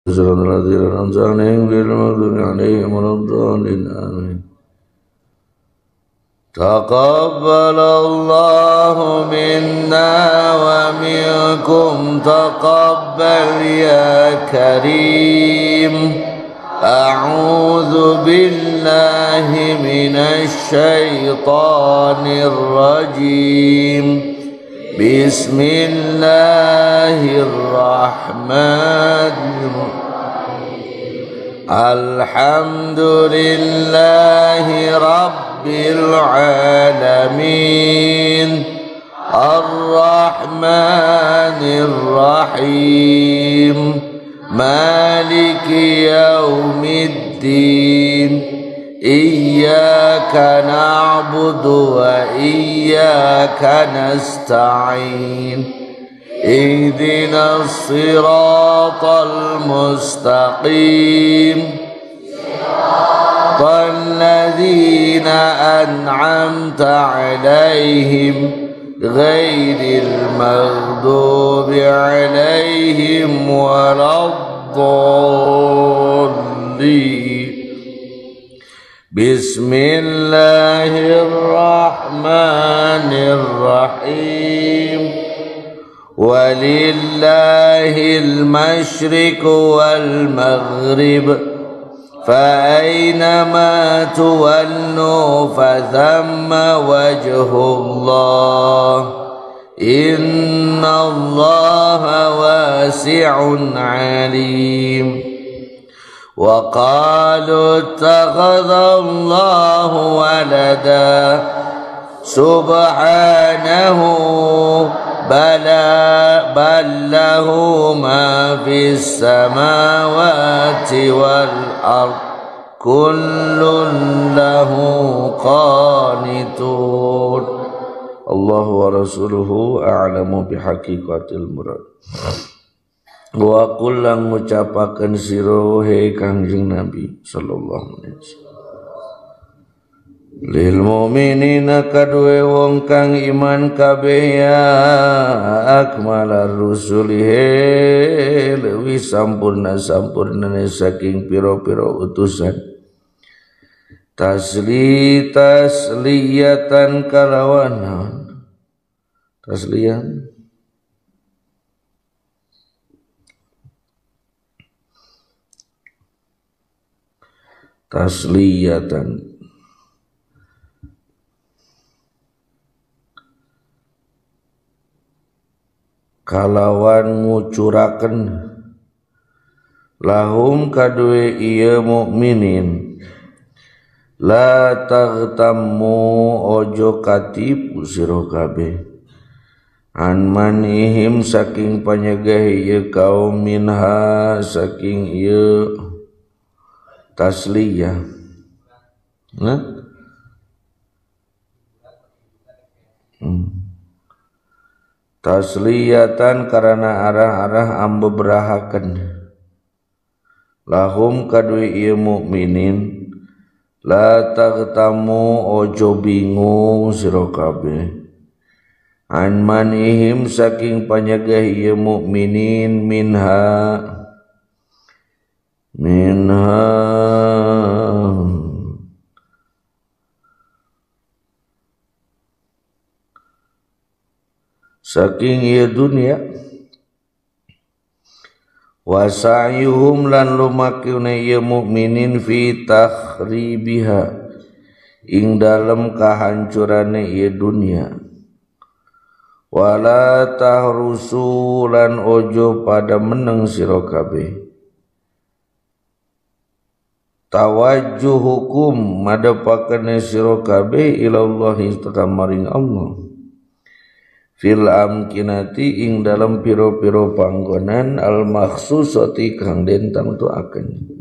الذين أنعمت عليهم غير المغضوب عليهم ولا الضالين آمين. تقبل الله منا ومنكم تقبل يا كريم. أعوذ بالله من الشيطان الرجيم. بسم الله الرحمن الرحيم. الحمد لله رب العالمين الرحمن الرحيم مالك يوم الدين إياك نعبد وإياك نستعين اهدنا الصراط المستقيم صراط الذين أنعمت عليهم غير المغضوب عليهم ولا الضالين. بسم الله الرحمن الرحيم. ولله المشرق والمغرب فأينما تولوا فثم وجه الله إن الله واسع عليم. وقالوا اتخذ الله ولدا سبحانه بل له ما في السماوات والأرض كل له قانتون. الله ورسوله أعلم بحقيقة المراد. Wa kullang ngucapaken sira he Kangjeng Nabi sallallahu alaihi wasallam lil mu'minina kadue wong kang iman kabeh ya akmalar rusuli he lewi sampurna-sampurnane saking pira-pira utusan tasliyatan kalawan tasliyan tasliyatan kalawan ngucuraken lahum kadue ieu mukminin la taghtammu ojo katipu sira kabeh an manihim saking panyegah ieu kaum minha saking ieu tasliyah tasliyatan karena arah-arah ambeberahaken lahum kadue ieu mukminin la taghtamu ojo bingung sira kabeh an manihim saking panyegah ieu mukminin minha saking ieu dunia wa sa'yuhum lan lumakiune ieu mukminin fi takhribiha ing dalem kahancurane ieu dunia wala tahrusu lan ojo pada meneng sira kabeh tawajjuhukum madapakane sira kabeh ilallahi tetamaring Allah fil amkinati ing dalam piro-piro panggonan al makhsusati kang den tamtuaken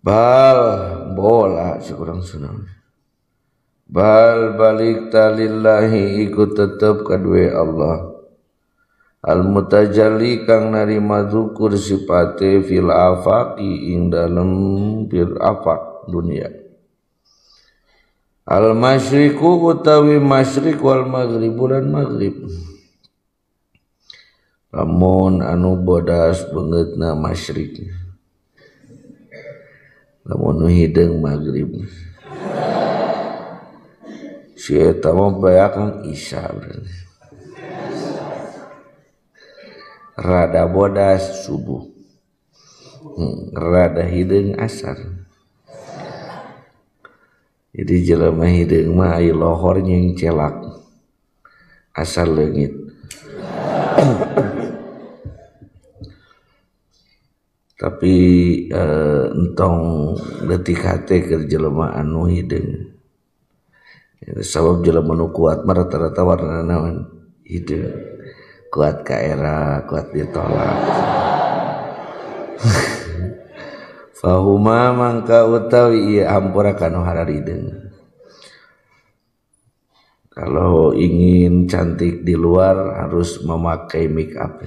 bal bola sekurang sunang bal balik talillahi iku tetep kadue Allah al mutajalli kang narima zukur sifate fil afaqi ing dalem fil afaq dunia al masyriku utawi masyrik wal maghribu lan maghrib lamun anu bodas beungeutna masyrik, lamun nu hideung maghrib si eta mah baeakan isya berarti. Rada bodas subuh, rada hideung asar. Jadi jelema hideung mah aya lohor jeung celak asar leungit. Tapi entong leutik hate keur jelema anu hideung. Sabab jelema nu kuat mah rata-rata warna naon hideung. Kuat ka era, kuat ditolak. Fahuma mangka utawi ieu hampura kanu hararideung. Kalau ingin cantik di luar harus memakai make up.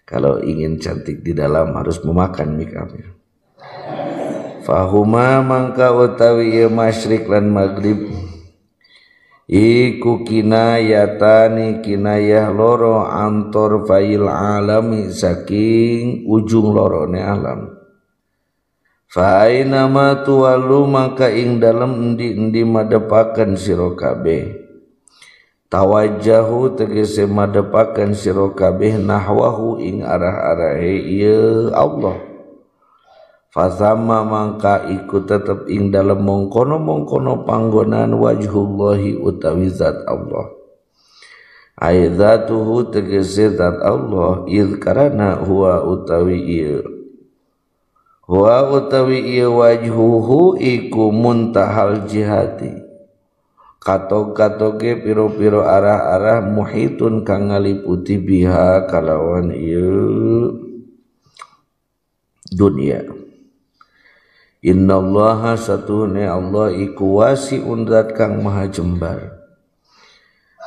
Kalau ingin cantik di dalam harus memakan make up. Fahuma mangka utawi ieu masyrik lan maghrib iku kinayatani kinayah loro antor fail alami saking ujung lorone alam. Fa aina ma tuwallu maka ing dalem endi-endi madepaken sira kabeh. Tawajjahu tegese madepaken sira kabeh nahwahu ing arah-arahe ieu Allah. Fazamma mangka iku tetep ing dalem mongkono-mongkono panggonan wajhullahi utawi zat Allah. Aidzatuhu tegese zat Allah id karana huwa utawi ieu wajhuhu iku muntahal jihati. Kato-katoge piro-piro arah-arah muhitun kang ngaliputi biha kalawan ieu dunia. Innallaha satuhune Allah iku wasi'un zat kang maha jembar.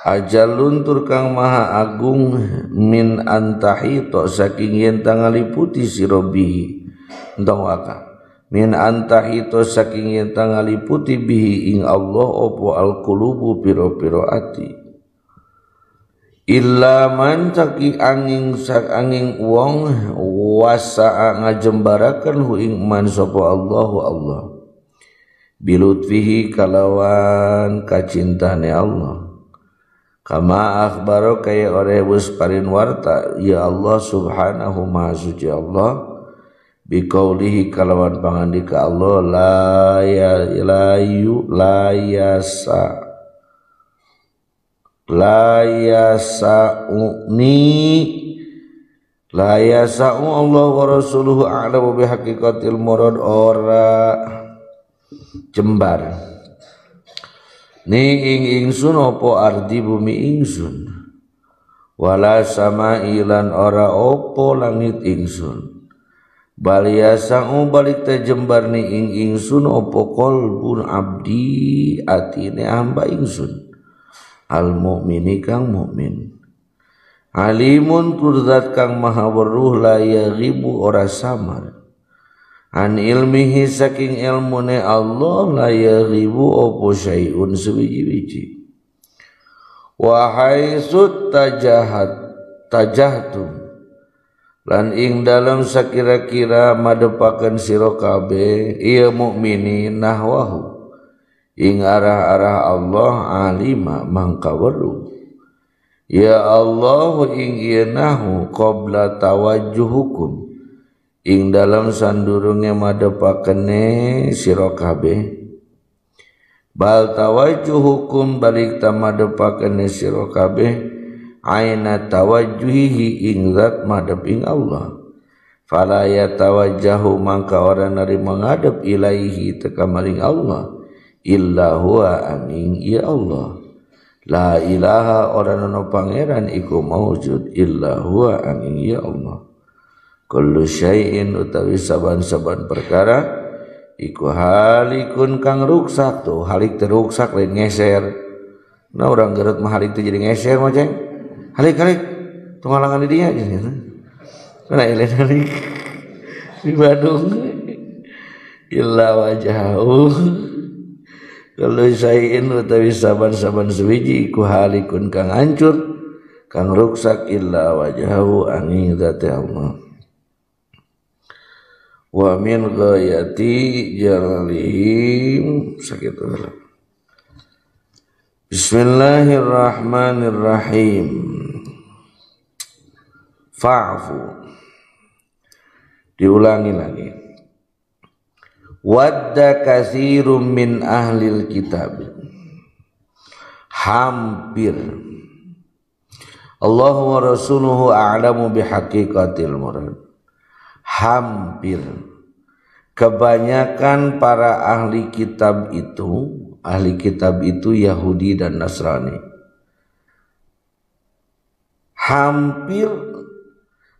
Ajalun tur kang maha agung min antahito saking yen ngaliputi sira bihi. Entong waka. Min antahito saking yen ngaliputi bihi ing Allah opo alqulubu piro-piro ati. Illa man caki angin wong wasa'a ngajembaraken hu ing man sapa Allahu Allah. Bilutfihi kalawan kacintane Allah. Kama akhbaro kaya ore wis parin warta ya Allah subhanahu maha suci Allah. Biqaulihi kalawan pangandika Allah la yasa'u Allah wa rasuluhu a'lamu bihaqiqatil murad ora jembar ni ingsun opo ardi bumi ingsun wala samailan ora opo langit ingsun. Baliyasa'u balik jembar ni ingsun opo qalbun abdi atine hamba ingsun al mukmini kang mukmin. Alimun turzat kang maha weruh la yaghibu ora samar. An ilmihi saking ilmune Allah la yaghibu opo syai'un sewiji-wiji. Wa haitsu tajahtum lan ing dalam sakira-kira madepaken sira kabeh ieu mukminin nahwahu ing arah-arah Allah alima mangka weruh ya Allah ing ieu nahu qabla tawajjuhukum ing dalam sandurunge madepakene sira kabeh bal tawajjuhukum balik tamadepakene sira kabeh aina tawajjuhihi ing zat madhep ing Allah fala yatawajjahu mangka ora nari menghadap ilaihi teka maring Allah illa huwa aning ya Allah la ilaha ora ana pangeran iku maujud illa huwa aning ya Allah kullu syai'in utawi saban-saban perkara iku halikun kang ruksak tuh halik teruksak lain ngeser nah orang gerut mah halik teh jadi ngeser mah ceng halik tunggalangan di dia gitu. Karena ilahi di Bandung illa wajahu kalau sayin utawi saban-saban suwiji iku halikun kang hancur kang ruksak illa wajhahu angin zati Allah. Wa min ghayati jalihim sakit. Bismillahirrahmanirrahim. Fa'fu. Diulangi lagi. Wadda katsirum min ahlil kitab. Hampir. Allah wa rasuluhu a'lamu bihaqiqatil murad. Hampir. Kebanyakan para ahli kitab itu Yahudi dan Nasrani. Hampir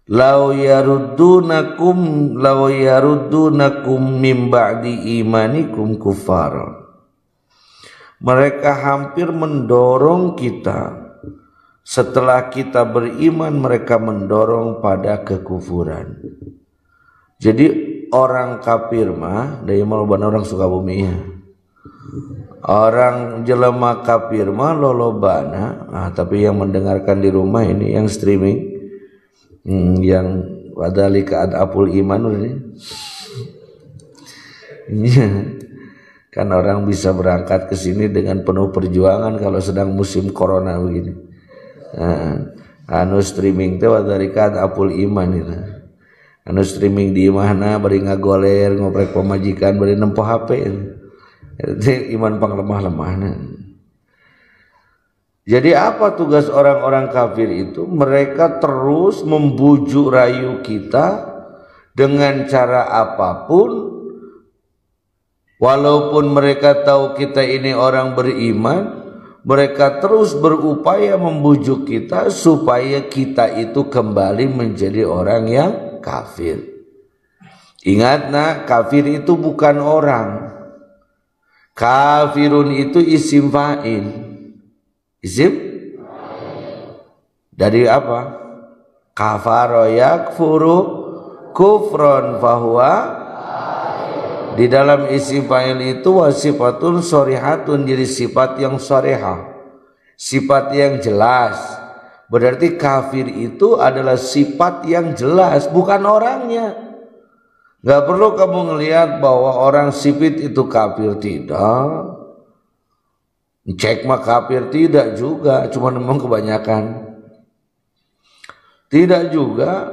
law yaruddunakum mim ba'di imanikum kuffara. Mereka hampir mendorong kita setelah kita beriman, mereka mendorong pada kekufuran. Jadi orang kafir mah dari malobana orang Sukabumi ya. Orang jelema kafir mah lolobana, tapi yang mendengarkan di rumah ini yang streaming, yang wadalika adapul iman ini. Kan orang bisa berangkat ke sini dengan penuh perjuangan kalau sedang musim corona begini. Anu streaming teh wadalika adapul iman itu. Anu streaming di imahna bari ngagoler ngoprek pemajikan bari nempo HP itu. Itu iman panglemah-lemahna. Jadi apa tugas orang-orang kafir itu? Mereka terus membujuk rayu kita dengan cara apapun, walaupun mereka tahu kita ini orang beriman, mereka terus berupaya membujuk kita supaya kita itu kembali menjadi orang yang kafir. Ingat nak, kafir itu bukan orang. Kafirun itu isim fa'il. Isim dari apa? Kafara yakfuru kufron fahuwa. Di dalam isim fa'il itu wasifatun shorihatun, jadi sifat yang shorihah, sifat yang jelas. Berarti kafir itu adalah sifat yang jelas, bukan orangnya. Gak perlu kamu ngelihat bahwa orang sipit itu kafir, tidak. Cek mah kafir tidak juga, cuma memang kebanyakan. Tidak juga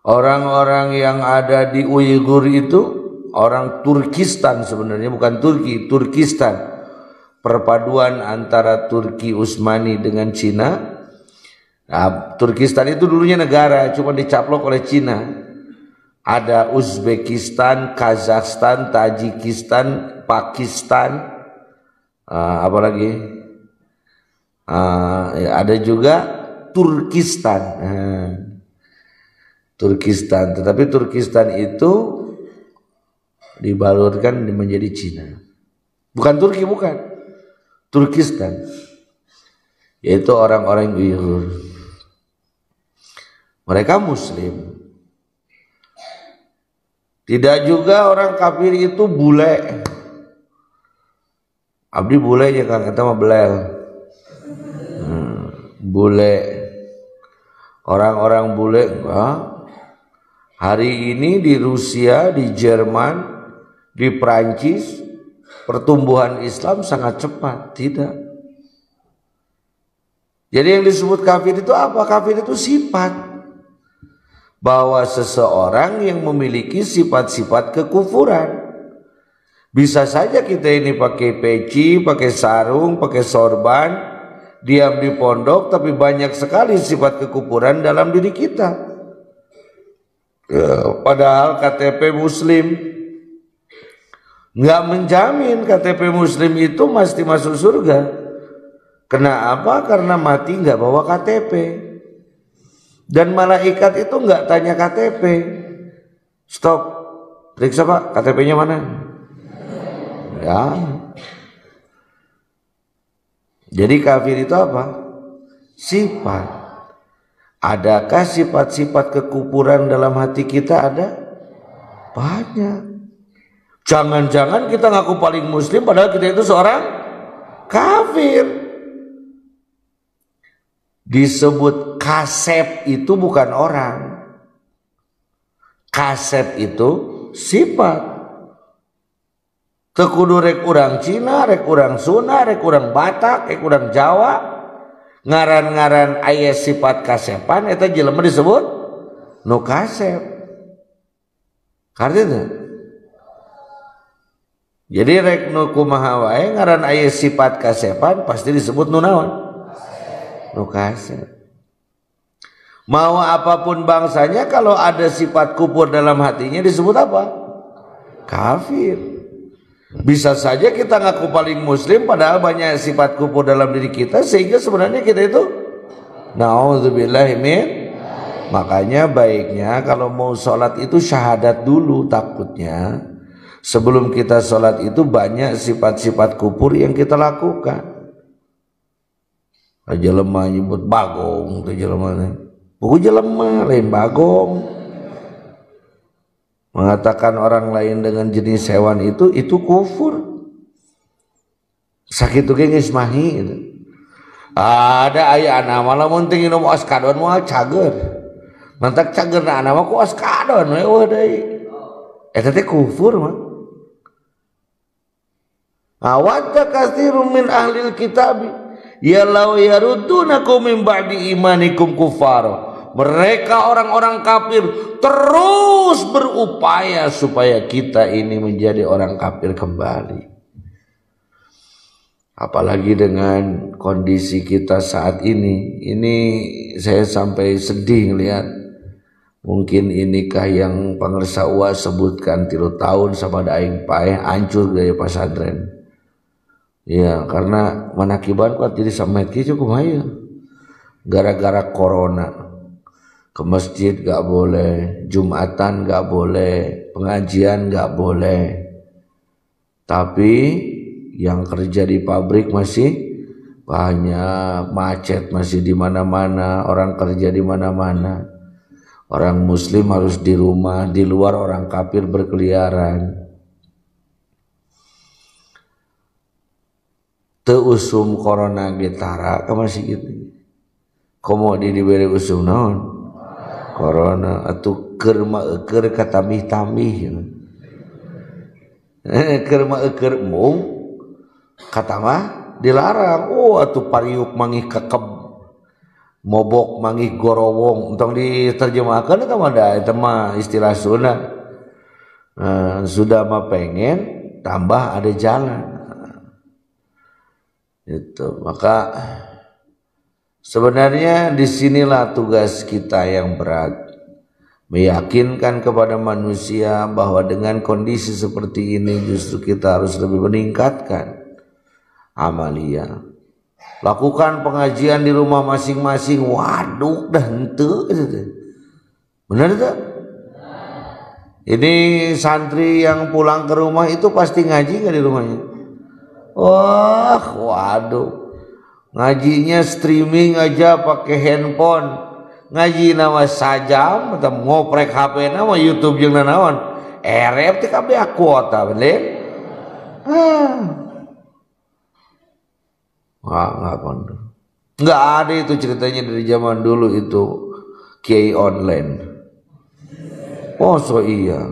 orang-orang yang ada di Uighur itu orang Turkistan sebenarnya, bukan Turki, Turkistan. Perpaduan antara Turki Utsmani dengan Cina. Nah, Turkistan itu dulunya negara, cuma dicaplok oleh Cina. Ada Uzbekistan, Kazakhstan, Tajikistan, Pakistan, apalagi ada juga Turkistan. Turkistan, tetapi Turkistan itu dibalurkan menjadi Cina. Bukan Turki, bukan. Turkistan, yaitu orang-orang Uighur. Mereka Muslim. Tidak juga orang kafir itu bule. Abdi bule ya kan, kata mah belel. Bule. Orang-orang bule enggak. Hari ini di Rusia, di Jerman, di Prancis pertumbuhan Islam sangat cepat. Tidak. Jadi yang disebut kafir itu apa? Kafir itu sifat. Bahwa seseorang yang memiliki sifat-sifat kekufuran. Bisa saja kita ini pakai peci, pakai sarung, pakai sorban, diam di pondok, tapi banyak sekali sifat kekufuran dalam diri kita. Padahal KTP Muslim nggak menjamin KTP Muslim itu mesti masuk surga. Kenapa? Karena mati nggak bawa KTP. Dan malaikat itu nggak tanya KTP. Stop, periksa Pak, KTP-nya mana? Ya. Jadi kafir itu apa? Sifat. Adakah sifat-sifat kekufuran dalam hati kita? Ada? Banyak. Jangan-jangan kita ngaku paling muslim padahal kita itu seorang kafir. Disebut kasep itu bukan orang. Kasep itu sifat. Teu kudu rek urang Cina, rek urang Sunda, rek urang Batak, rek urang Jawa. Ngaran-ngaran aya sifat kasepan eta jelema disebut nu kasep. Karena itu. Jadi rek nu kumaha wae ngaran aya sifat kasepan pasti disebut nu naon? Nu kasep. Mau apapun bangsanya kalau ada sifat kufur dalam hatinya disebut apa? Kafir. Bisa saja kita ngaku paling muslim padahal banyak sifat kufur dalam diri kita sehingga sebenarnya kita itu naudzubillahi min. Makanya baiknya kalau mau sholat itu syahadat dulu, takutnya sebelum kita sholat itu banyak sifat-sifat kufur yang kita lakukan. Aja lemah nyebut bagong tuh jelemahnya. Buku jelema lain bagong. Mengatakan orang lain dengan jenis hewan itu kufur. Sakit ge geus mahi gitu. Ada aya anak malah mun teu nginum oskadon moal cager. Mantak cagerna anak mah ku oskadon we deui. Eta teh kufur mah. Awadda katsirun min ahlil kitabi ya law yarudunakum min ba'di imanikum kufara. Mereka orang-orang kafir terus berupaya supaya kita ini menjadi orang kafir kembali. Apalagi dengan kondisi kita saat ini saya sampai sedih ngelihat. Mungkin inikah yang pangersa UAS sebutkan 3 tahun sabada aing paeh hancur gaya pasantren. Ya, karena manakiban kuat jadi samet kieu kumaha gara-gara corona. Ke masjid gak boleh, Jumatan gak boleh, pengajian gak boleh. Tapi yang kerja di pabrik masih banyak, macet masih di mana-mana, orang kerja di mana-mana. Orang muslim harus di rumah, di luar orang kafir berkeliaran. Teu usum corona getara ka masih gitu. Komo diberi usum naon? Corona atuh keur maeukeur ka tamih-tamih. Keur maeukeur mung kata mah dilarang. Oh atuh pariuk mangih kekeb mobok mangih gorowong entong diterjemahkeun eta mah da eta mah istilah Sunda. Sudah mah pengen tambah ada jalan. Itu maka sebenarnya disinilah tugas kita yang berat, meyakinkan kepada manusia bahwa dengan kondisi seperti ini justru kita harus lebih meningkatkan amalia. Lakukan pengajian di rumah masing-masing. Waduh dah henteu benar tak? Ini santri yang pulang ke rumah itu pasti ngaji nggak di rumahnya? Wah, waduh. Ngajinya streaming aja pakai handphone. Ngaji nama sajam atau ngoprek HP nama YouTube jeung nanaon. Erep teh kabeh kuota bener. Nggak ada itu ceritanya dari zaman dulu itu kiai online. Oh so iya.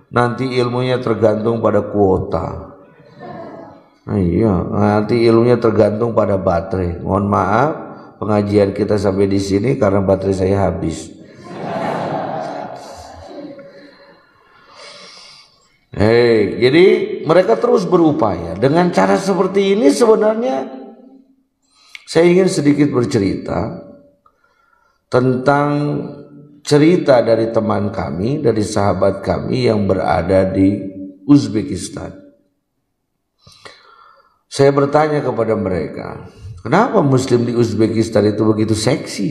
Nanti ilmunya tergantung pada kuota. Nah, iya, nanti ilmunya tergantung pada baterai. Mohon maaf, pengajian kita sampai di sini karena baterai saya habis. Jadi mereka terus berupaya. Dengan cara seperti ini sebenarnya saya ingin sedikit bercerita tentang cerita dari teman kami, dari sahabat kami yang berada di Uzbekistan. Saya bertanya kepada mereka, kenapa muslim di Uzbekistan itu begitu seksi?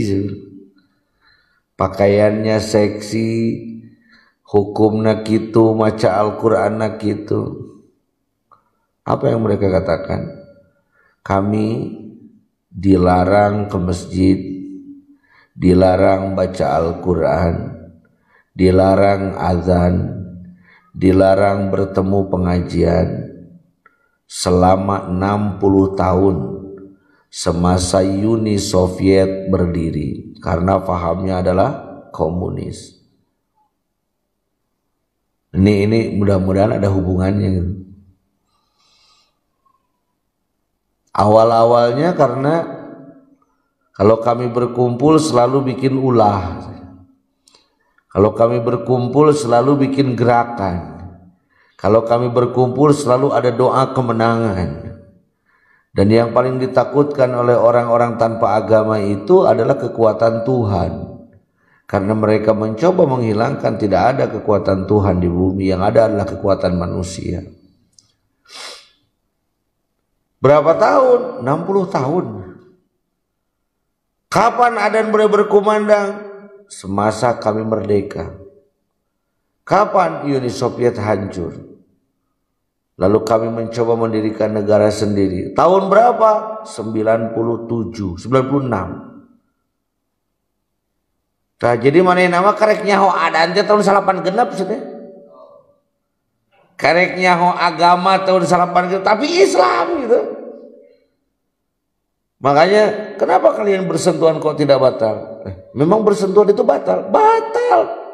Pakaiannya seksi, hukumnya gitu, maca Al-Qur'annya gitu. Apa yang mereka katakan? Kami dilarang ke masjid, dilarang baca Al-Qur'an, dilarang azan, dilarang bertemu pengajian selama 60 tahun semasa Uni Soviet berdiri, karena pahamnya adalah komunis. Ini mudah-mudahan ada hubungannya. Awal-awalnya karena kalau kami berkumpul selalu bikin ulah, kalau kami berkumpul selalu bikin gerakan, kalau kami berkumpul selalu ada doa kemenangan. Dan yang paling ditakutkan oleh orang-orang tanpa agama itu adalah kekuatan Tuhan. Karena mereka mencoba menghilangkan, tidak ada kekuatan Tuhan di bumi, yang ada adalah kekuatan manusia. Berapa tahun? 60 tahun. Kapan adzan boleh berkumandang? Semasa kami merdeka. Kapan Uni Soviet hancur? Lalu kami mencoba mendirikan negara sendiri. Tahun berapa? 96. Nah, jadi mana yang nama karek nyaho adan teh tahun 8 genep sudah. Karek nyaho agama tahun 8 genep, tapi Islam gitu. Makanya kenapa kalian bersentuhan kok tidak batal? Memang bersentuhan itu batal? Batal.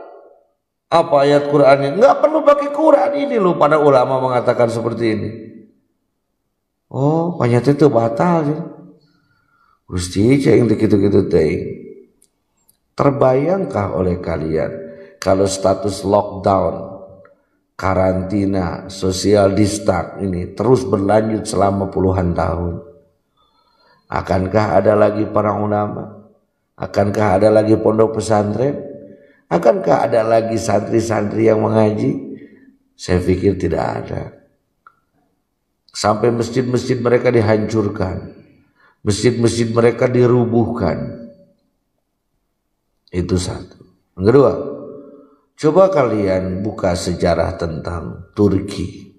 Apa ayat Qur'annya? Enggak perlu pakai Qur'an, ini loh para ulama mengatakan seperti ini. Oh, banyak itu batal. Gusti cing gitu-gitu teh. Terbayangkah oleh kalian kalau status lockdown, karantina, social distance ini terus berlanjut selama puluhan tahun? Akankah ada lagi para ulama? Akankah ada lagi pondok pesantren? Akankah ada lagi santri-santri yang mengaji? Saya pikir tidak ada. Sampai masjid-masjid mereka dihancurkan, masjid-masjid mereka dirubuhkan. Itu satu. Yang kedua, coba kalian buka sejarah tentang Turki.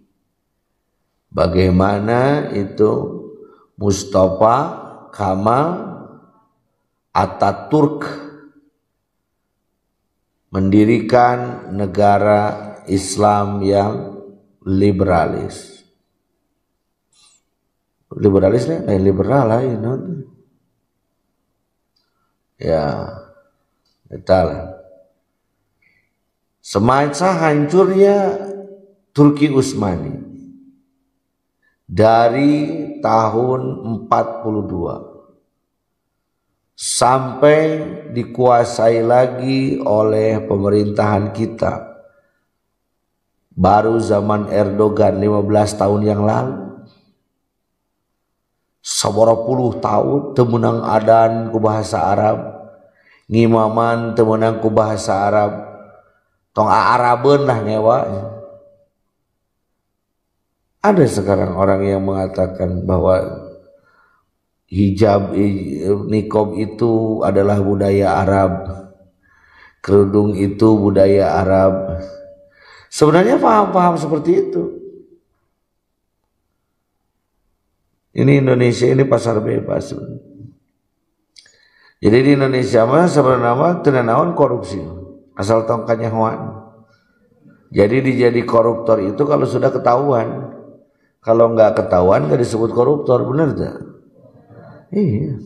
Bagaimana itu Mustafa Kemal Atatürk mendirikan negara Islam yang liberalis. Liberalisnya liberal lah ini. Ya. Betul. Semasa hancurnya Turki Utsmani dari tahun 42 sampai dikuasai lagi oleh pemerintahan kita baru zaman Erdogan 15 tahun yang lalu. Sabara puluh tahun temenang adan ku bahasa Arab, ngimaman temenang ku bahasa Arab, tong Arabeun lah nyewa. Ada sekarang orang yang mengatakan bahwa hijab niqab itu adalah budaya Arab, kerudung itu budaya Arab. Sebenarnya paham-paham seperti itu. Ini Indonesia ini pasar bebas. Jadi di Indonesia mah sebenarnya teu naon korupsi, asal tong kanyahoan. Jadi dijadi koruptor itu kalau sudah ketahuan. Kalau enggak ketahuan enggak disebut koruptor, benar tak? Iya.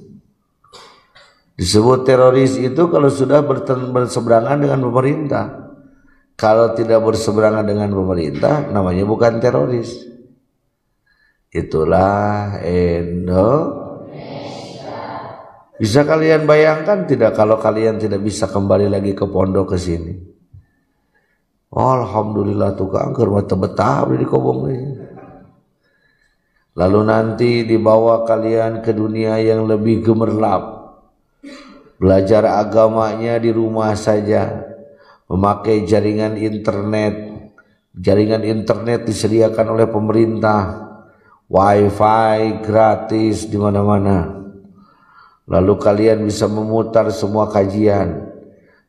Disebut teroris itu kalau sudah berseberangan dengan pemerintah. Kalau tidak berseberangan dengan pemerintah namanya bukan teroris. Itulah Bisa kalian bayangkan tidak kalau kalian tidak bisa kembali lagi ke pondok ke sini? Alhamdulillah tukang keur mah teu betah di kobong ini. Lalu nanti dibawa kalian ke dunia yang lebih gemerlap. Belajar agamanya di rumah saja, memakai jaringan internet. Jaringan internet disediakan oleh pemerintah, wifi gratis di mana-mana. Lalu kalian bisa memutar semua kajian.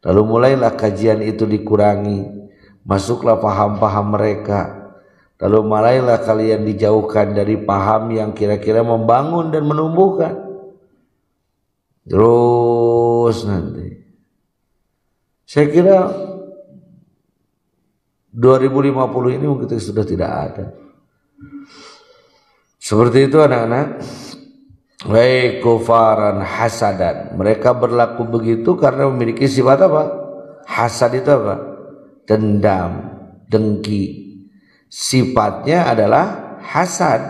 Lalu mulailah kajian itu dikurangi, masuklah paham-paham mereka. Lalu mulailah kalian dijauhkan dari paham yang kira-kira membangun dan menumbuhkan. Terus nanti saya kira 2050 ini mungkin sudah tidak ada. Seperti itu anak-anak. wa kufaran hasadan. Mereka berlaku begitu karena memiliki sifat apa? Hasad itu apa? Dendam, dengki. Sifatnya adalah hasad.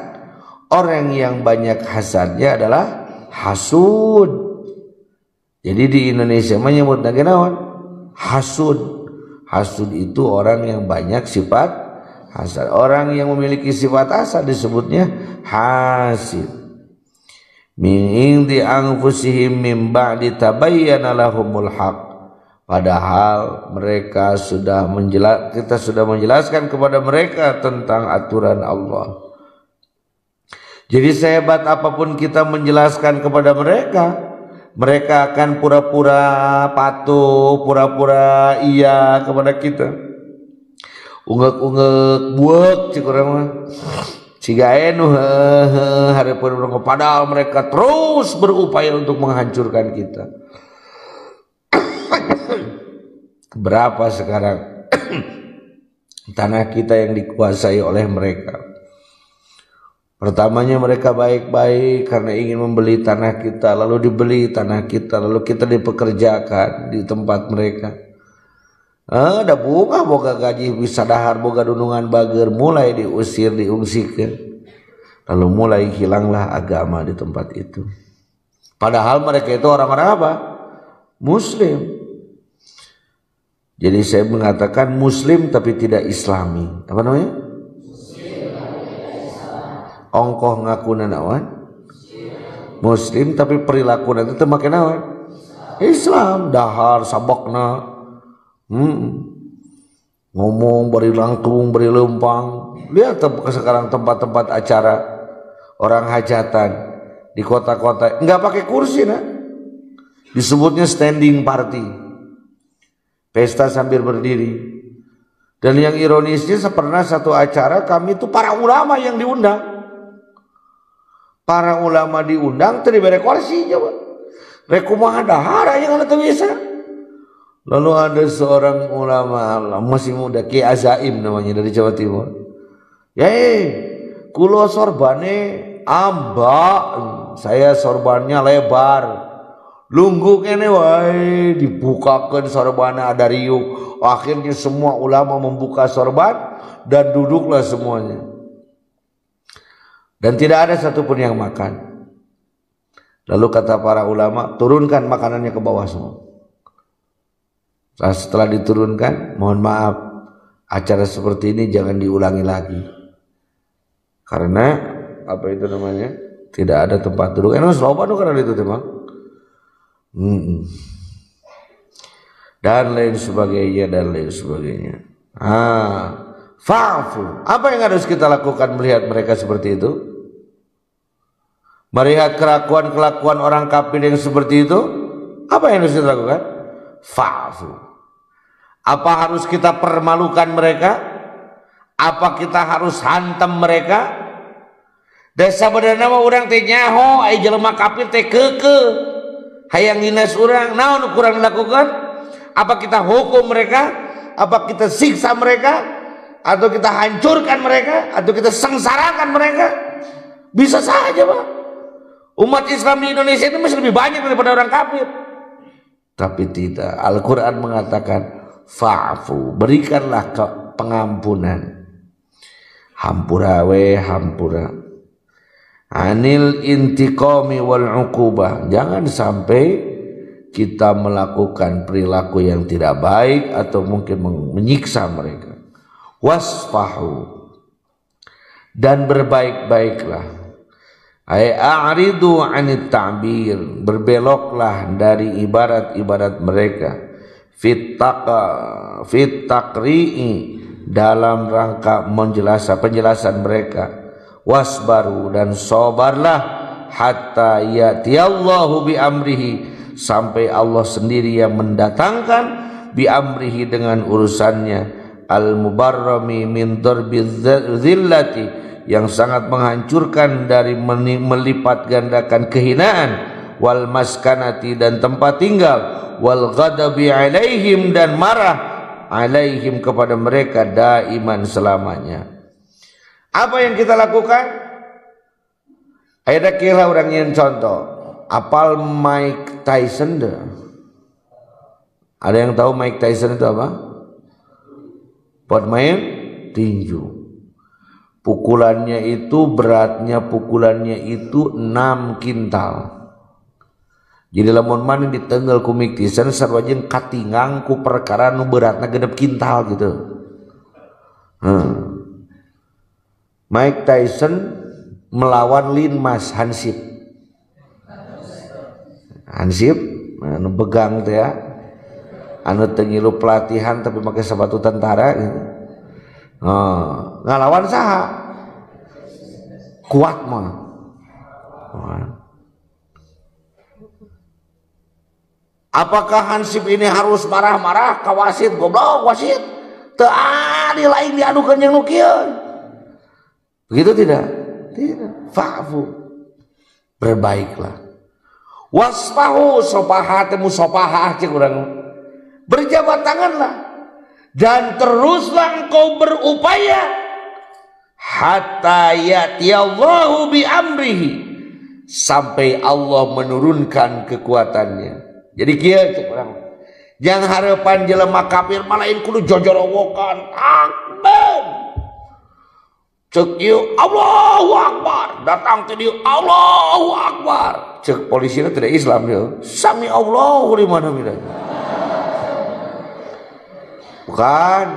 Orang yang banyak hasadnya adalah hasud. Jadi di Indonesia menyebut naon? Hasud. Hasud itu orang yang banyak sifat hasad. Orang yang memiliki sifat hasad disebutnya hasid. Min indi anfusihim min ba'di tabayyana lahumul haq. Padahal mereka kita sudah menjelaskan kepada mereka tentang aturan Allah. Jadi sehebat apapun kita menjelaskan kepada mereka, mereka akan pura-pura patuh, pura-pura iya kepada kita. Ungek-ungek buek cik urang mah. Siga anu hareupeun padahal mereka terus berupaya untuk menghancurkan kita. Berapa sekarang tanah kita yang dikuasai oleh mereka? Pertamanya mereka baik-baik karena ingin membeli tanah kita, lalu dibeli tanah kita, lalu kita dipekerjakan di tempat mereka. Ada bunga boga gaji bisa dahar boga dunungan bager, mulai diusir, diungsikan, lalu mulai hilanglah agama di tempat itu. Padahal mereka itu orang-orang apa? Muslim. Jadi saya mengatakan Muslim tapi tidak Islami. Apa namanya? Ongkoh ngakuna naon? Muslim tapi perilaku nanti teu make naon? Islam. Dahar sabokna. Ngomong beri langtung, beri lempang. Lihat sekarang tempat-tempat acara orang hajatan di kota-kota enggak pakai kursi nah. Disebutnya standing party. Pesta sambil berdiri. Dan yang ironisnya pernah satu acara kami itu para ulama yang diundang. Para ulama diundang tadi bere kursi coba. Rekumaha dahar aya kana teu bisa. Lalu ada seorang ulama masih muda, Ki Azaim namanya dari Jawa Timur. Kulo sorbane amba, saya sorbannya lebar. Lunggu kene wae dibukakan sorbannya ada riuk. Akhirnya semua ulama membuka sorban dan duduklah semuanya. Dan tidak ada satupun yang makan. Lalu kata para ulama, turunkan makanannya ke bawah semua. Setelah diturunkan, mohon maaf, acara seperti ini jangan diulangi lagi. Karena apa itu namanya? Tidak ada tempat duduk. Enak sloban karena itu teman. Dan lain sebagainya dan lain sebagainya. Fa'fu. Apa yang harus kita lakukan melihat mereka seperti itu? Melihat kelakuan-kelakuan orang kafir yang seperti itu, apa yang harus kita lakukan? Fa'fu. Apa harus kita permalukan mereka? Apa kita harus hantam mereka? Dan sebenarnya orang teh nyaho ai jelema kafir teh keukeuh. Hayang nginas urang, naon kurang dilakukan? Apa kita hukum mereka? Apa kita siksa mereka? Atau kita hancurkan mereka? Atau kita sengsarakan mereka? Bisa saja Pak. Umat Islam di Indonesia itu masih lebih banyak daripada orang kafir. Tapi tidak. Al-Quran mengatakan fa'fu, berikanlah pengampunan. Hampura we hampura. Anil intiqami wal uqubah. Jangan sampai kita melakukan perilaku yang tidak baik atau mungkin menyiksa mereka. Wasfahu, dan berbaik-baiklah. Ai a'ridu 'anit ta'bir, berbeloklah dari ibarat-ibarat mereka. Fit taqri'i, dalam rangka penjelasan mereka. Wasbaru, dan sabarlah hatta ya'tiyallahu bi amrihi, sampai Allah sendiri yang mendatangkan bi amrihi dengan urusannya. Al mubarrami min darbi dzillati, yang sangat menghancurkan dari melipat gandakan kehinaan. Wal maskanati, dan tempat tinggal. Wal ghadabi alaihim, dan marah alaihim kepada mereka daiman selamanya. Apa yang kita lakukan? Ada kira orang yang contoh, apal Mike Tyson deh. Ada yang tahu Mike Tyson itu apa? Buat main tinju. Pukulannya itu beratnya itu 6 kintal. Jadi lamun mana ditenggal ku Mike Tyson sarwajeng katingang ku perkara nu beratna 6 kintal gitu. Mike Tyson melawan Lin Mas Hansip. Hansip anu begang teh ya. Anu teu ngilu pelatihan tapi make sepatu tentara gitu. Ngalawan saha? Kuat mah. Apakah Hansip ini harus marah-marah ka wasit? Goblok wasit. Teu adil lain diadukeun jeung nu kieu. Begitu tidak? Tidak. Fa'fu. Berbaiklah. Wasfahu sopaha temu sopahah cek urang. Berjabat tanganlah. Dan teruslah engkau berupaya hatta ya'tiyallahu bi amrihi, sampai Allah menurunkan kekuatannya. Jadi kieu cek urang. Jangan harapan jelema kafir malain kudu jojorowokan akbar. Cek ieu Allahu Akbar, datang ke dieu Allahu Akbar. Cek polisina tidak Islam dia. Sami Allahu liman hamidah. Bukan.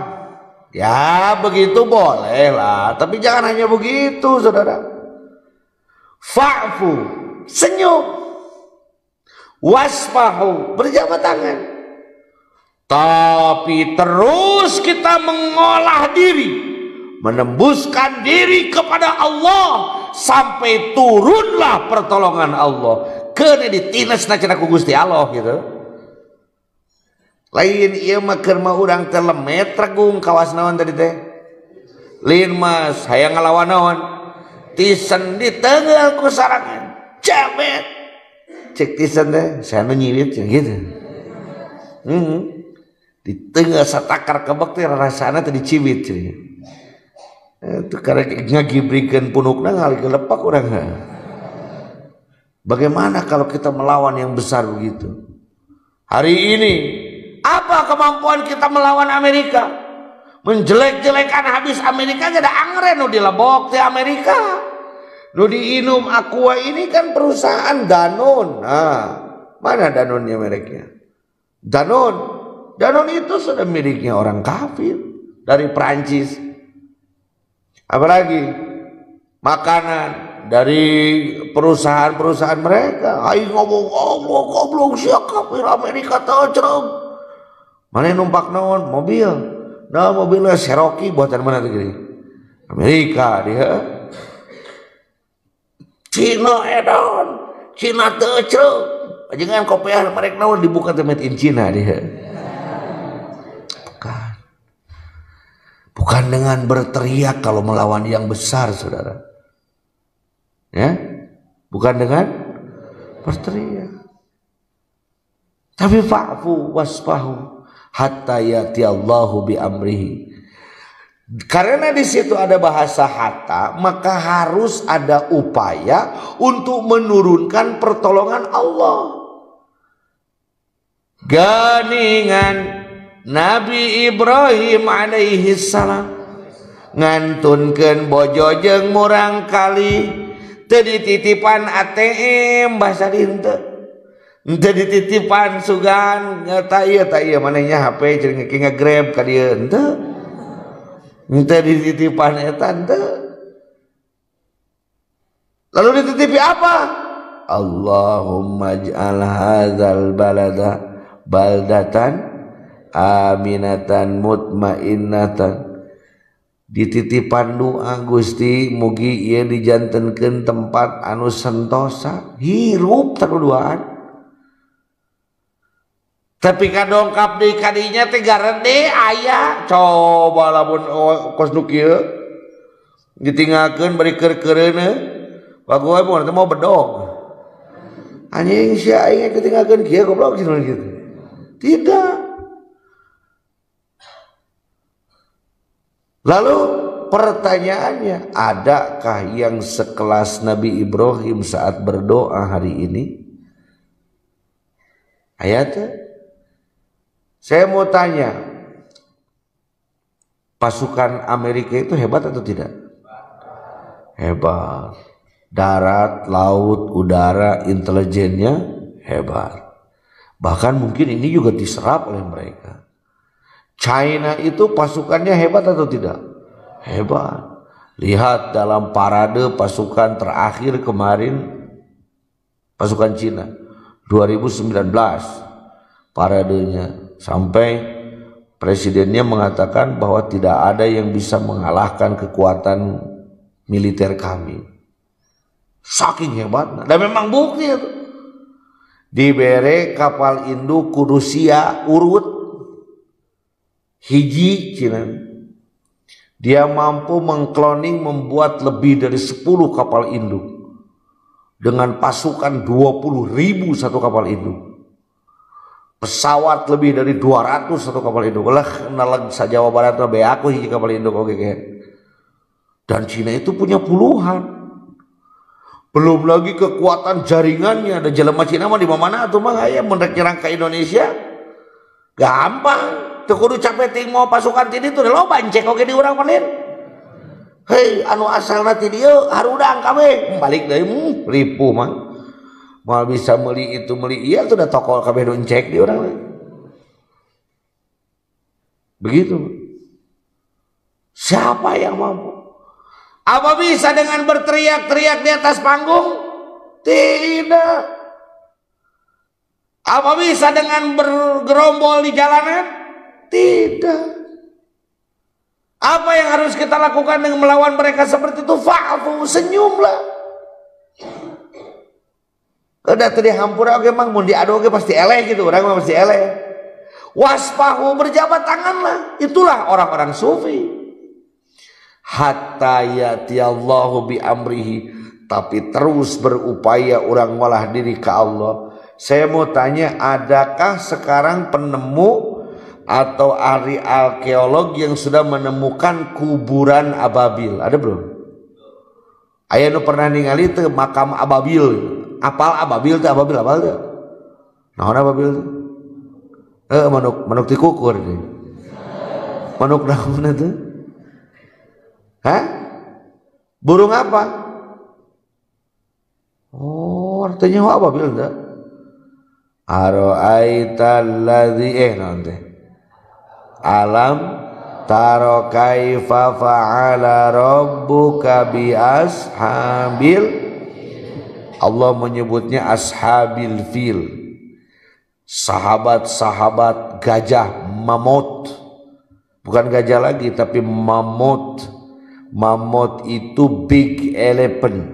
Ya begitu boleh lah, tapi jangan hanya begitu saudara. Fa'fu, senyum. Wasfahu, berjabat tangan. Tapi terus kita mengolah diri, menembuskan diri kepada Allah sampai turunlah pertolongan Allah. Kene ditinesna cenah ku Gusti Allah gitu. Lain ieu mah keur mah urang teh lemet regung kawas naon tadi teh. Lin Mas hayang ngalawan naon? Tyson diteunggal ku sarangan. Jabet. Cek Tyson teh saya nu nyiwit gitu. Diteunggal satakar kebek teh rasana teh dicibit ceui. Itu karena ngagibrikeun punukna ngalikeun lepak urang. Bagaimana kalau kita melawan yang besar begitu? Hari ini apa kemampuan kita melawan Amerika? Menjelek-jelekan habis Amerika ada angren nu dilebok teh Amerika. Nu diinum Aqua ini kan perusahaan Danone. Nah, mana Danone-nya mereknya? Danone itu sudah miliknya orang kafir dari Prancis. Apalagi makanan dari perusahaan-perusahaan mereka. Aing ngomong goblok sia kafir Amerika teh cereng. Mana numpak naon? Mobil. Nah mobilnya Cherokee buatan mana tuh gini? Amerika dia. Cina edan. Cina teu cereng. Ajengan kopiah merek naon dibuka teh made in Cina dia. Bukan dengan berteriak kalau melawan yang besar, saudara. Ya, bukan dengan berteriak. Tapi fa'fu wasfahu hatta ya'tiyallahu bi amrihi. Karena di situ ada bahasa hatta, maka harus ada upaya untuk menurunkan pertolongan Allah. Ganingan Nabi Ibrahim alaihi salam ngantunkeun bojo jeung murang kali teu dititipan ATM bahasa dinten teu dititipan sugan nyata ieu manehnya HP jeung nge-grab ka dieu teu dititipan eta teu. Lalu dititipi apa? Allahumma ij'al hadzal balada baldatan aminatan mutmainnatan. Dititipan doa Gusti mugi ieu dijantenkeun tempat anu sentosa hirup taruduaan. Tapi kadongkap deui kadinya teh garede aya coba lamun kos nu kieu ditinggalkeun bari keur-keureuna bagoe mun teh mau bedog anjing sia aing ketinggalkeun kieu goblok cenah kitu. Tidak. Lalu pertanyaannya, adakah yang sekelas Nabi Ibrahim saat berdoa hari ini? Ayatnya, saya mau tanya, pasukan Amerika itu hebat atau tidak? Hebat. Darat, laut, udara, intelijennya hebat. Bahkan mungkin ini juga diserap oleh mereka. China itu pasukannya hebat atau tidak? Hebat. Lihat dalam parade pasukan terakhir kemarin, pasukan Cina 2019 paradenya, sampai presidennya mengatakan bahwa tidak ada yang bisa mengalahkan kekuatan militer kami. Saking hebatnya. Dan memang bukti itu. Dibere kapal induk ku Rusia urut hiji Cina. Dia mampu mengkloning membuat lebih dari 10 kapal induk dengan pasukan 20.000 satu kapal induk. Pesawat lebih dari 200 satu kapal induk. Lah nalag sa Jawa Barat be aku hiji kapal induk oke. Dan Cina itu punya puluhan. Belum lagi kekuatan jaringannya. Ada jelema Cina mah di mana tuh mah aya mun rek nyerang ka Indonesia gampang. Teu kudu capek ting mau pasukan ti ditu loba cek oge di urang panen. Hei anu asalna ti dieu harudang kabeh balik deui ripuh mah. Moal bisa meuli itu meuli ieu tuh da toko kabeh nu cek di urang. Begitu. Siapa yang mampu? Apa bisa dengan berteriak-teriak di atas panggung? Tidak. Apa bisa dengan bergerombol di jalanan? Tidak. Apa yang harus kita lakukan dengan melawan mereka seperti itu? Fa'fu, senyumlah. Udah tadi hampura oke mang mun diadu oke pasti eleh gitu, orang pasti eleh. Waspahu, berjabat tanganlah. Itulah orang-orang sufi. Hatta yatiyallahu bi amrihi, tapi terus berupaya orang malah diri ke Allah. Saya mau tanya, adakah sekarang penemu atau ahli arkeolog yang sudah menemukan kuburan ababil? Ada belum? Aya nu pernah ningali teu makam ababil. Apal ababil teh? Ababil apal teh? Naon ababil teh? Manuk tikukur teh. Manuk naon teh? Hah? Burung apa? Oh, artinya apa bil enggak? Ara'aital ladzi nanti. Alam taro kaifa fa'ala rabbuka bi ashabil. Allah menyebutnya ashabil fil. Sahabat-sahabat gajah mamut. Bukan gajah lagi tapi mamut. Mamut itu big elephant,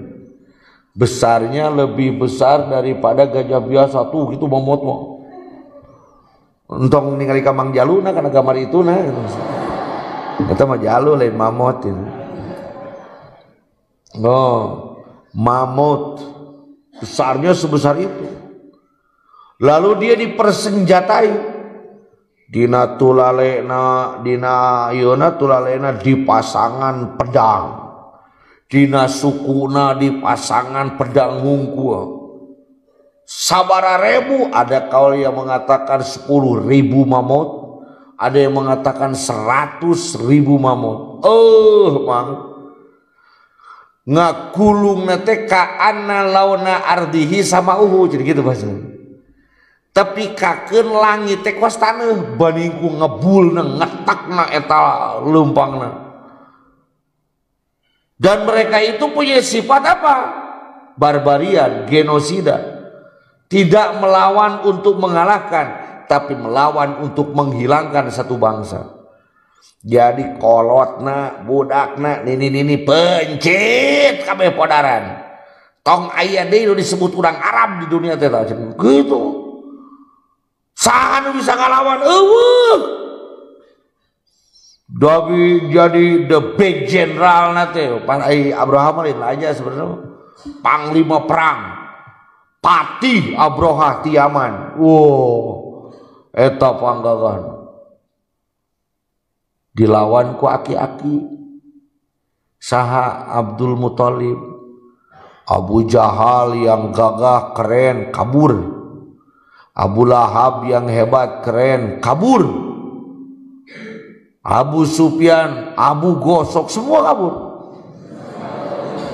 besarnya lebih besar daripada gajah biasa tuh gitu mamut mah. Entong ningali ka Mang Jaluna kana gambar itu nah. Eta mah jalu lain mamut itu. Oh, mamut besarnya sebesar itu. Lalu dia dipersenjatai. Dina tulalena dina iona tulalena dipasangan pedang, dina sukuna dipasangan pedang hungkul. Sabara ribu, ada kaul yang mengatakan 10.000 mamut, ada yang mengatakan 100.000 mamut. Mang ngagulung nate ka anna launa ardihi sama jadi gitu bahasanya. Tapi kakeun langit teh kuas taneuh bandingku ngebulna ngetakna eta leumpangna. Dan mereka itu punya sifat apa? Barbarian, genosida. Tidak melawan untuk mengalahkan, tapi melawan untuk menghilangkan satu bangsa. Jadi kolotna, budakna, nini pencit kabeh podaran. Tong aya deui nu disebut urang Arab di dunia teh gitu. Saha nu bisa ngalawan eueuh. Dabi jadi the big general nate pas Abraham lain aja sebenarnya panglima perang Patih Abroha ti Yaman. Wow, eta panggagan dilawan ku aki-aki Saha Abdul Muthalib. Abu Jahal yang gagah keren kabur. Abu Lahab yang hebat keren kabur. Abu Sufyan, Abu Gosok semua kabur.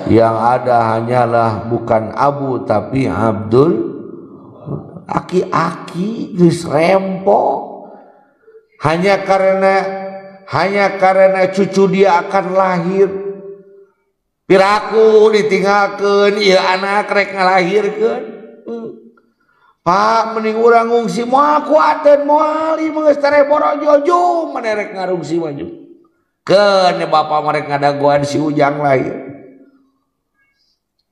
Yang ada hanyalah bukan Abu tapi Abdul. Aki-aki geus rempong. Hanya karena cucu dia akan lahir. Piraku ditinggalkeun ieu anak rek ngalahirkeun. Pak mending urang ngungsi moal kuateun moal ieu geus tere borojojo mane rek ngarungsi maju. Keun bapa merek ngadagoan si Ujang lahir.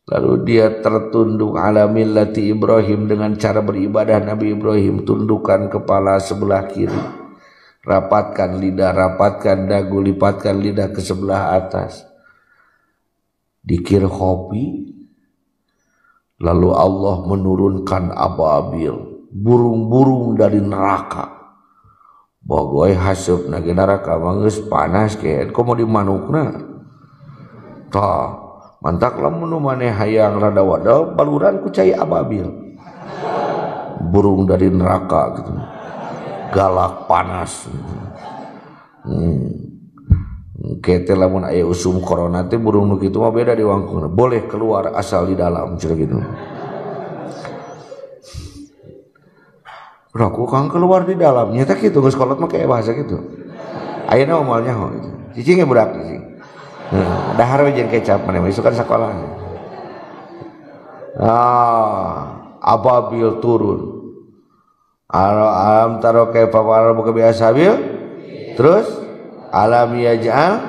Lalu dia tertunduk ala millati Ibrahim dengan cara beribadah Nabi Ibrahim. Tundukkan kepala sebelah kiri. Rapatkan lidah, rapatkan dagu, lipatkan lidah ke sebelah atas. Dikir hobi. Lalu Allah menurunkan ababil, burung-burung dari neraka. Bogoy haseup na neraka mah geus panas ke. Komo di manukna. Tah, mantak lamun maneh hayang rada wadal baluran ku cai ababil. Burung dari neraka gitu. Galak panas. Kete lamun aya usum corona teh burung nu kitu mah beda di wangkungna. Boleh keluar asal di dalam cenah gitu. Raku kang keluar di dalam nya teh kitu geus kolot mah kayak bahasa kitu. Ayeuna moal nyaho gitu. Cicing ge budak cicing. Dahar we jeung kecap maneh isu kan sakola. Ababil turun. Alam taro kaifa fa'ala rabbuka bi ashabil. Terus alam yaj'al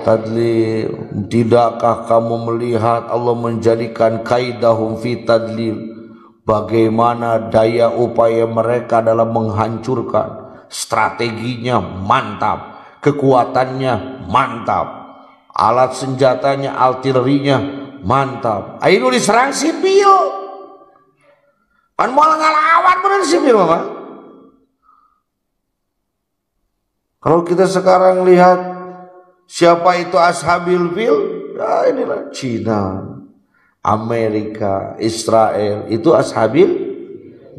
tadlil, tidakkah kamu melihat Allah menjadikan kaidahum fi tadlil, bagaimana daya upaya mereka dalam menghancurkan, strateginya mantap, kekuatannya mantap, alat senjatanya artilerinya mantap. Ayo diserang sipil pan moal ngalawan bener sipil mah. Kalau kita sekarang lihat siapa itu ashabil fil, ya inilah Cina, Amerika, Israel, itu ashabil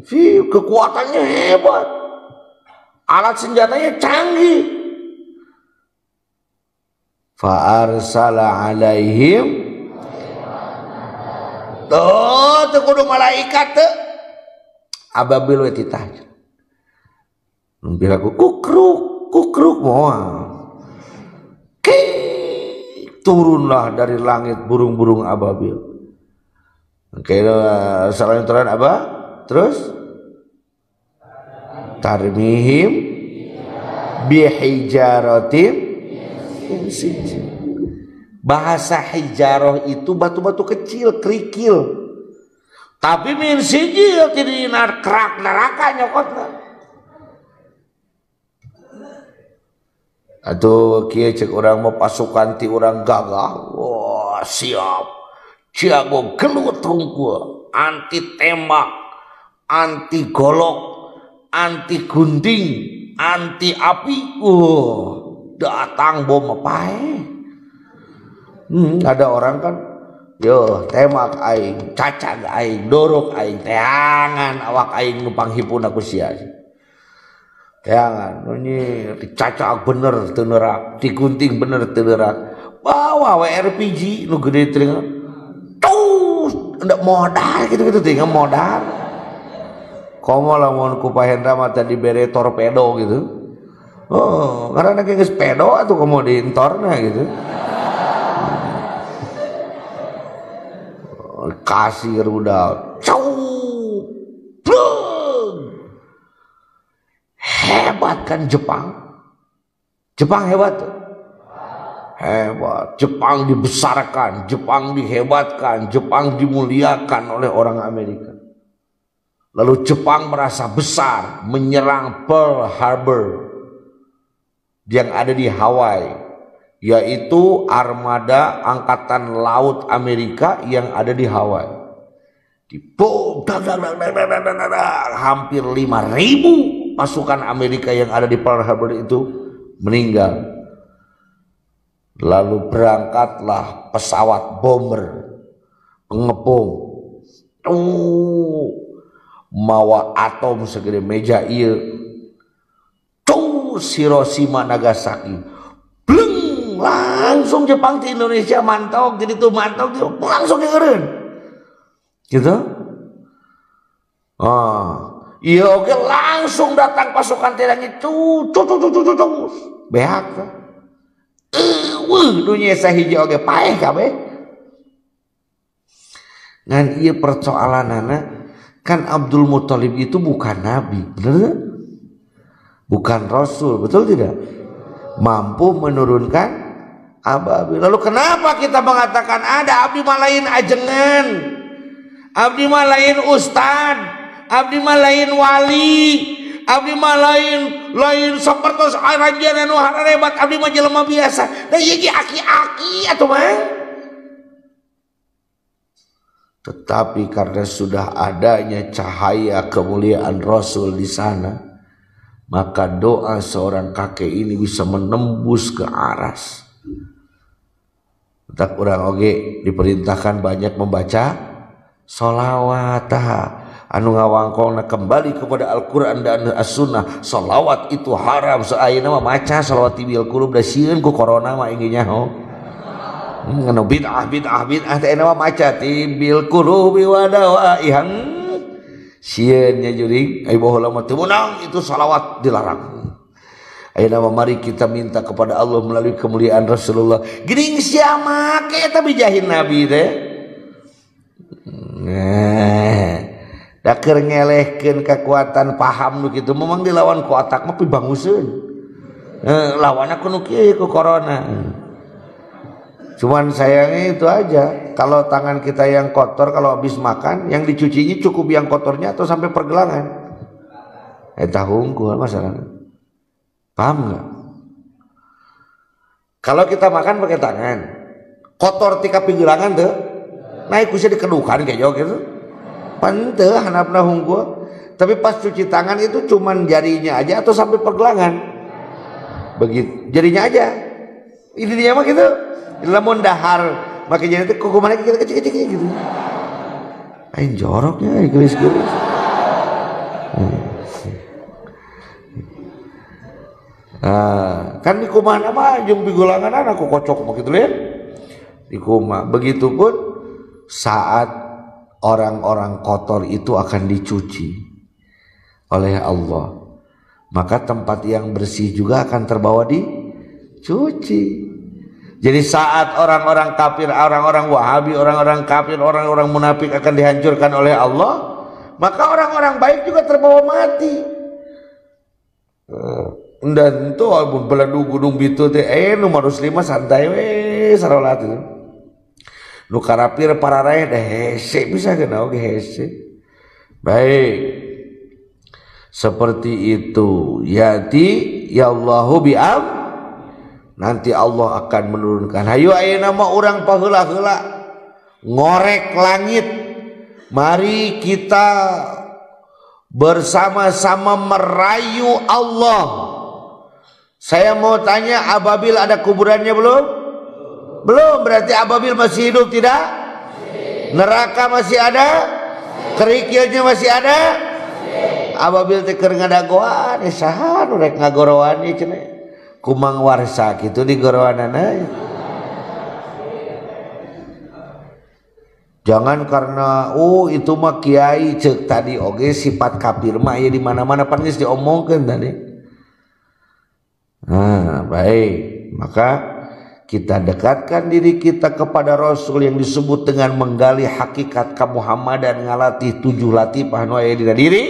fil, kekuatannya hebat, alat senjatanya canggih. Fa'arsala alaihim, tuh kudu malaikat tuh, ababil we titah, bilaku kukruk moal. Turunlah dari langit burung-burung ababil. Kira selanjutnya apa? Terus tarmihim bihijaratin. Bahasa hijarah itu batu-batu kecil, kerikil. Tapi min sijil tidak kerak neraka nyokotna. Atau kieu cek urang mau pasukan ti urang gagah. Wah, siap. Jago gelut rungkul, anti tembak, anti golok, anti gunting, anti api. Datang bom pae. Ada orang kan, yo tembak aing, cacag aing, dorok aing, teangan awak aing numpang hipun aku sia. Teangan, ini dicacak bener teu neurak, digunting bener teu neurak. Bawa RPG nu gede teuing. Tuh, ndak modal gitu-gitu teuing modal. Komo lamun ku Pahendra mah tadi bere torpedo gitu. Oh, karena geus pedo atuh komo di entorna gitu. Kasih rudal. Hebat kan Jepang. Jepang hebat tuh. Hebat. Jepang dibesarkan, Jepang dihebatkan, Jepang dimuliakan oleh orang Amerika. Lalu Jepang merasa besar menyerang Pearl Harbor yang ada di Hawaii, yaitu armada angkatan laut Amerika yang ada di Hawaii. Dibom, hampir 5.000 pasukan Amerika yang ada di Pearl Harbor itu meninggal. Lalu berangkatlah pesawat bomber pengepung mawa atom segede meja ieu Hiroshima Nagasaki bleng langsung Jepang di Indonesia mantok jadi tuh mantok langsung ngeureun gitu. Iya oke langsung datang pasukan terangnya behak dunia sahiji oge paeh kabeh. Ngan ieu persoalanana kan Abdul Muthalib itu bukan nabi, bener? Bukan rasul, betul tidak? Mampu menurunkan ababil. Lalu kenapa kita mengatakan ada abdi malain ajengan, abdi malain ustad, abdi malain wali, abdi lain sapertos arajan anu harebat, abdi mah jelema biasa. Da ieu ge aki-aki atuh mah. Tetapi karena sudah adanya cahaya kemuliaan Rasul di sana, maka doa seorang kakek ini bisa menembus ke aras. Tak urang oge diperintahkan banyak membaca sholawat. Anu ngawangkongna kembali kepada Al-Quran dan As-Sunnah. Sholawat itu haram. Ayeuna mah maca sholawat tibil qulub da sieun ku corona mah inggih nyaho. Nganu bid'ah teh mah maca tibil qulub wa dawaihan. Sieunnya jurig ai baheula mah teu meunang itu salawat dilarang. Ayeuna mari kita minta kepada Allah melalui kemuliaan Rasulullah. Geuning sia make eta bijahin Nabi teh. Da keur ngelehkeun kekuatan paham nu kitu memang dilawan ku otak mah pibanguseun. Lawanna ku nu kieu ku corona. Cuman sayangnya itu aja, kalau tangan kita yang kotor kalau habis makan, yang dicucinya cukup yang kotornya atau sampai pergelangan. Hungkul masalahnya. Paham nggak? Kalau kita makan pakai tangan, kotor tika pergelangan tuh, naik kusnya dikedukan kayak jauh gitu. Pante hanapna hungkul. Tapi pas cuci tangan itu cuman jarinya aja atau sampai pergelangan. Begitu, jarinya aja. Ini dia mah gitu. Lamun dahar makanya itu kukuman kecil gitu. Ain joroknya gelis-gelis. Kan di kumaha mah jeung pigulangan aku kocok begitu ya. Di kumaha begitupun saat orang-orang kotor itu akan dicuci oleh Allah. Maka tempat yang bersih juga akan terbawa dicuci. Jadi saat orang-orang kafir, orang-orang Wahabi, orang-orang kafir, orang-orang munafik akan dihancurkan oleh Allah, maka orang-orang baik juga terbawa mati. Dan itu walaupun beladu gunung bitu teh nu muslimah santai we sarolat itu. Nu karapir pararaeh da hese bisa kena oge hese. Baik. Seperti itu. Yati ya Allahu bi'am. Nanti Allah akan menurunkan. Hayu ayeuna mah urang paheula-heula ngorek langit. Mari kita bersama-sama merayu Allah. Saya mau tanya, ababil ada kuburannya belum? Belum, berarti ababil masih hidup tidak? Neraka masih ada? Kerikilnya masih ada? Ababil teh keur ngadagoan, saha nu rek ngagorowan ieu cenah. Kumang warsa kitu di gorowanana. Jangan karena itu mah kiai ceuk tadi oge sifat kafir mah ya di mana-mana pan geus diomongkeun tadi. Nah, baik. Maka kita dekatkan diri kita kepada Rasul yang disebut dengan menggali hakikat kemuhammadan, ngalatih 7 latifah nu aya dina diri,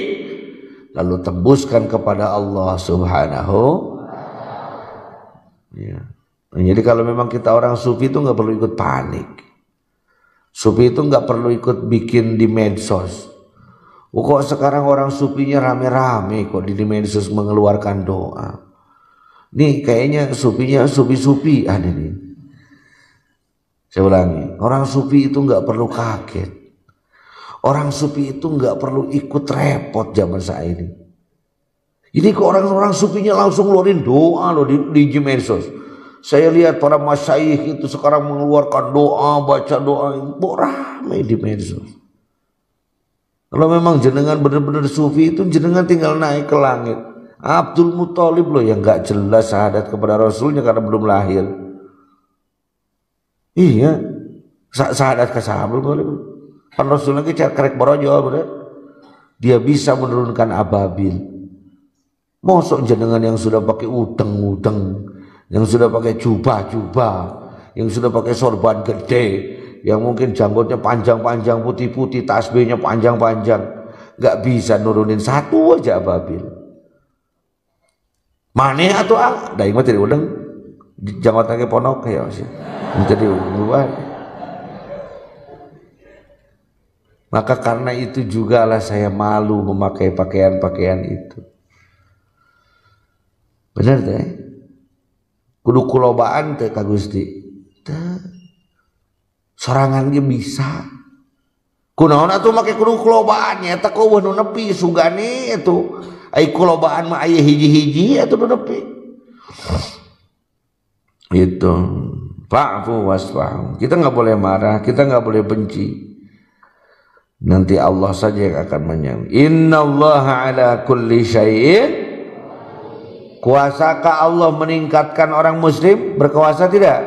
lalu tembuskan kepada Allah Subhanahu. Ya. Jadi kalau memang kita orang sufi itu nggak perlu ikut panik. Sufi itu nggak perlu ikut bikin di medsos. Kok sekarang orang sufinya rame-rame kok di medsos mengeluarkan doa. Nih kayaknya sufinya sufi-sufi ada nih. Saya ulangi, orang sufi itu nggak perlu kaget. Orang sufi itu nggak perlu ikut repot zaman saat ini. Ini kok orang-orang sufinya langsung ngeluarin doa loh di medsos. Saya lihat para masyayikh itu sekarang mengeluarkan doa, baca doa, ramai di medsos. Kalau memang jenengan benar-benar sufi itu jenengan tinggal naik ke langit. Abdul Muthalib loh yang gak jelas syahadat kepada Rasulnya karena belum lahir. Iya, syahadat ke sahabat Muthalib. Kan Rasul lagi kerek borojol, bener. Dia bisa menurunkan ababil. Mosok jenengan yang sudah pakai udeng-udeng, yang sudah pakai jubah-jubah, yang sudah pakai sorban gede, yang mungkin janggutnya panjang-panjang, putih-putih, tasbihnya panjang-panjang, gak bisa nurunin satu aja ababil. Maneh atau dah ingat jadi udeng, janggut lagi ponok ya sih, jadi ubah. Maka karena itu jugalah saya malu memakai pakaian-pakaian itu. Benar teh? Kudu kulobaan teh Kak Gusti. Sorangan ge bisa. Kunaon atuh make kudu kulobaan nya eta ku nu nepi sugane itu. Ai kulobaan mah aya hiji-hiji atuh nu nepi. Itu. Fa'fu wasfah. Kita enggak boleh marah, kita enggak boleh benci. Nanti Allah saja yang akan menyambut. Innallaha ala kulli syai'in. Kuasakah Allah meningkatkan orang muslim? Berkuasa tidak?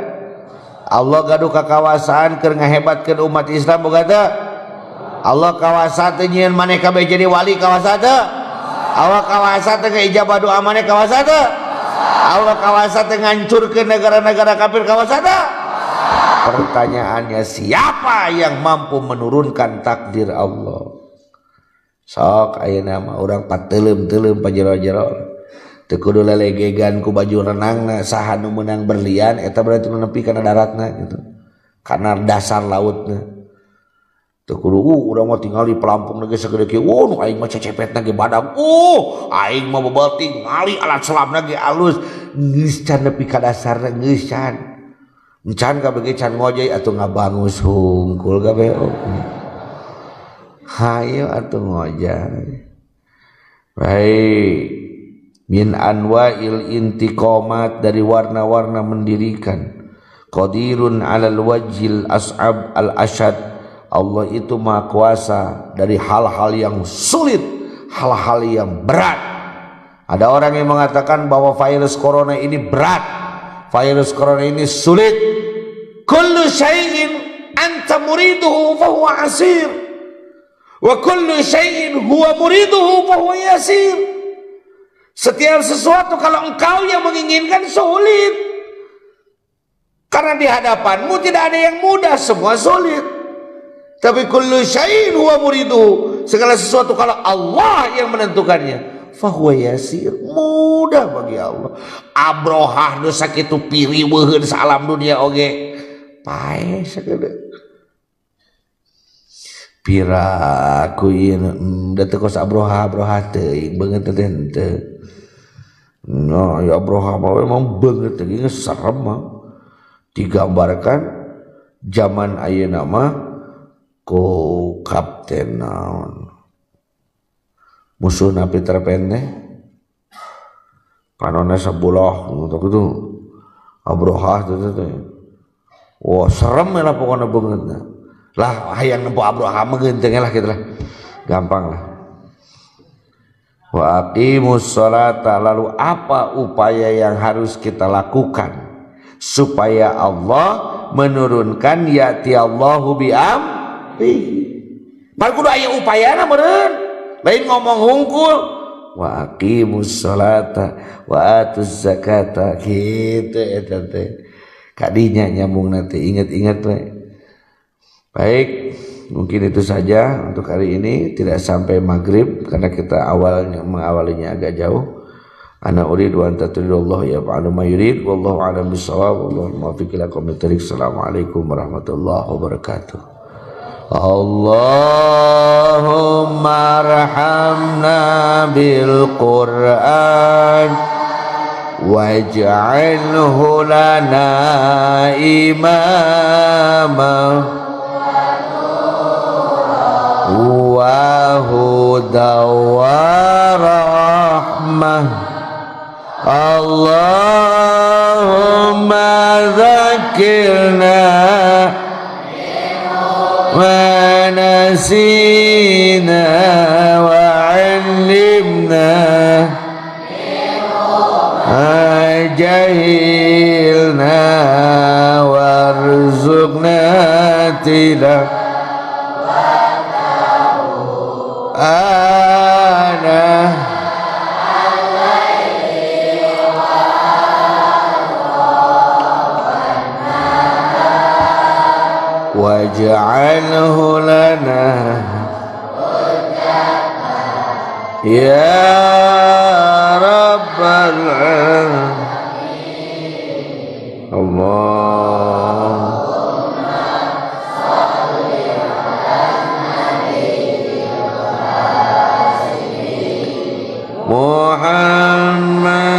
Allah gaduh kekawasaan keur ngahebatkeun umat Islam boga teu? Allah kawasa teu nyieun maneh kabeh jadi wali kawasa teu? Allah kawasa teu ngaijabah doa maneh kawasa teu? Allah kawasa teu ngancurkeun negara-negara kafir kawasa teu? Pertanyaannya, siapa yang mampu menurunkan takdir Allah? Sok ayeuna mah urang patelem-telem pajero-jero. Teu kudu lelegegan ku baju renangna, saha nu meunang berlian eta berarti nepi kana daratna gitu. Kana dasar lautna. Teu kudu urang mah tingali pelampung ge sagede kieu, nu aing mah cecepetna ge badag. Aing mah bebeuting ngali alat selamna ge alus. Geus can nepi ka dasarna geus can. Can kabeh can ngojay atuh ngabangus hungkul kabeh. Hayo atuh ngojay. Baik. Min anwa'il intiqamat, dari warna-warna mendirikan. Qadirun 'alal wajhil as'ab al-ashad. Allah itu Maha Kuasa dari hal-hal yang sulit, hal-hal yang berat. Ada orang yang mengatakan bahwa virus corona ini berat, virus corona ini sulit. Kullu syai'in anta muriduhu fahuwa asir, wa kullu syai'in huwa muriduhu fahuwa yasir. Setiap sesuatu kalau engkau yang menginginkan sulit, karena di hadapanmu tidak ada yang mudah, semua sulit. Tapi kullu syai'in huwa muriduhu, segala sesuatu kalau Allah yang menentukannya, fahuwa yasir, mudah bagi Allah. Abrohah nu sakitu piriweuheun salam dunia oge pae sagede. Piraku ieu da teu kos abrohah teuing beungeut teh henteu. Nah, ya abrohah mah memang beungeut teh geus serem mah. Digambarkan zaman ayeuna mah ku kapten naon. Musuhna Peter Pan teh panonna sabulah untuk itu abrohah teh. Wah serem lah pokoknya bangetna. Lah hayang nempo Abraham geunteng lah gitu lah. Gampang lah. Wa aqimus sholata, lalu apa upaya yang harus kita lakukan supaya Allah menurunkan ya'ti Allahu bi amrihi. Mari kudu aya upayana meureun. Lain ngomong hungkul. Wa aqimus sholata wa atuz zakata kitu eta teh. Kadinya nyambung nanti, ingat-ingat baik, mungkin itu saja untuk hari ini, tidak sampai maghrib karena kita mengawalinya agak jauh. Ana uridu an tatridullah ya fa'alu ma yurid wallahu a'lam bissawab wallahu muwaffiq ila aqwamit thoriq. Assalamualaikum warahmatullahi wabarakatuh. Allahumma arhamna bil Qur'an waj'alhu lana imama wa hudaw wa rahmah. Allahumma ذكرنا ونسينا وعلمنا جهلنا وارزقنا تلاوته واجعله لنا يا رب العالمين. الله Muhammad